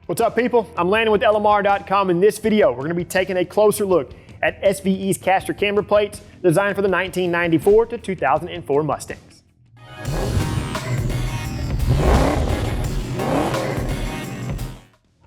What's up, people? I'm Landon with LMR.com. In this video, we're going to be taking a closer look at SVE's caster camber plates designed for the 1994 to 2004 Mustangs.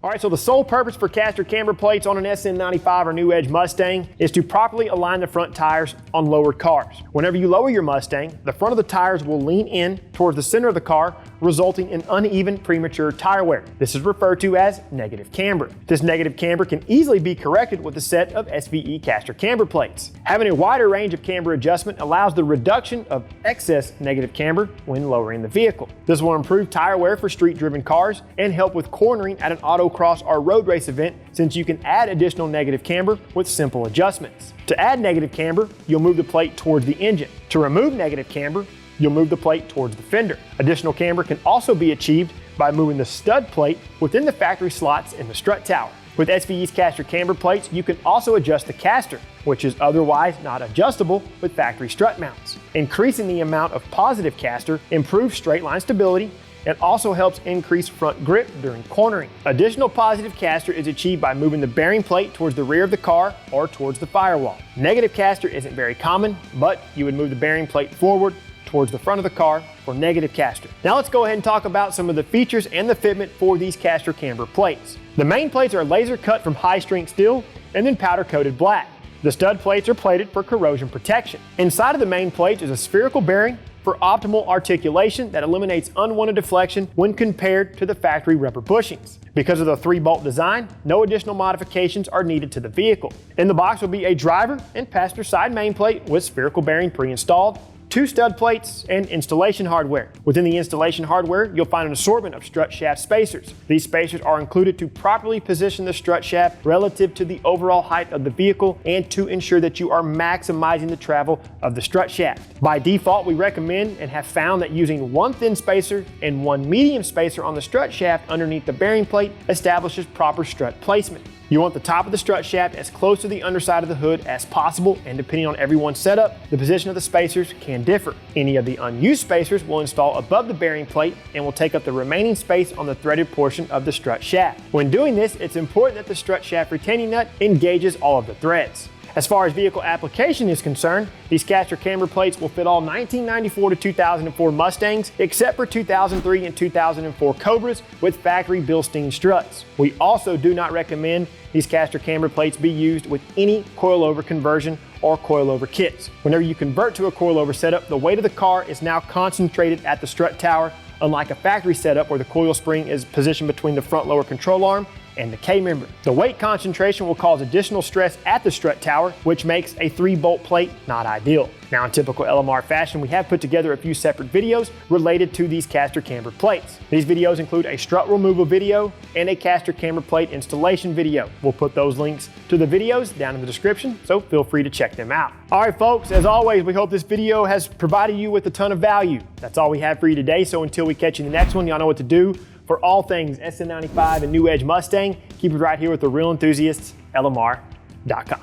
All right, so the sole purpose for caster camber plates on an SN95 or New Edge Mustang is to properly align the front tires on lowered cars. Whenever you lower your Mustang, the front of the tires will lean in towards the center of the car, resulting in uneven premature tire wear. This is referred to as negative camber. This negative camber can easily be corrected with a set of SVE caster camber plates. Having a wider range of camber adjustment allows the reduction of excess negative camber when lowering the vehicle. This will improve tire wear for street-driven cars and help with cornering at an autocross or road race event, since you can add additional negative camber with simple adjustments. To add negative camber, you'll move the plate towards the engine. To remove negative camber, you'll move the plate towards the fender. Additional camber can also be achieved by moving the stud plate within the factory slots in the strut tower. With SVE's caster camber plates, you can also adjust the caster, which is otherwise not adjustable with factory strut mounts. Increasing the amount of positive caster improves straight line stability and also helps increase front grip during cornering. Additional positive caster is achieved by moving the bearing plate towards the rear of the car or towards the firewall. Negative caster isn't very common, but you would move the bearing plate forward towards the front of the car for negative caster. Now let's go ahead and talk about some of the features and the fitment for these caster camber plates. The main plates are laser cut from high strength steel and then powder coated black. The stud plates are plated for corrosion protection. Inside of the main plates is a spherical bearing for optimal articulation that eliminates unwanted deflection when compared to the factory rubber bushings. Because of the 3-bolt design, no additional modifications are needed to the vehicle. In the box will be a driver and passenger side main plate with spherical bearing pre-installed, 2 stud plates, and installation hardware. Within the installation hardware, you'll find an assortment of strut shaft spacers. These spacers are included to properly position the strut shaft relative to the overall height of the vehicle and to ensure that you are maximizing the travel of the strut shaft. By default, we recommend and have found that using 1 thin spacer and 1 medium spacer on the strut shaft underneath the bearing plate establishes proper strut placement. You want the top of the strut shaft as close to the underside of the hood as possible, and depending on everyone's setup, the position of the spacers can differ. Any of the unused spacers will install above the bearing plate and will take up the remaining space on the threaded portion of the strut shaft. When doing this, it's important that the strut shaft retaining nut engages all of the threads. As far as vehicle application is concerned, these caster camber plates will fit all 1994 to 2004 Mustangs, except for 2003 and 2004 Cobras with factory Bilstein struts. We also do not recommend these caster camber plates be used with any coilover conversion or coilover kits. Whenever you convert to a coilover setup, the weight of the car is now concentrated at the strut tower, unlike a factory setup where the coil spring is positioned between the front lower control arm and the K-member. The weight concentration will cause additional stress at the strut tower, which makes a 3-bolt plate not ideal. Now, in typical LMR fashion, we have put together a few separate videos related to these caster camber plates. These videos include a strut removal video and a caster camber plate installation video. We'll put those links to the videos down in the description, so feel free to check them out. All right, folks, as always, we hope this video has provided you with a ton of value. That's all we have for you today, so until we catch you in the next one, y'all know what to do. For all things SN95 and New Edge Mustang, keep it right here with the real enthusiasts, LMR.com.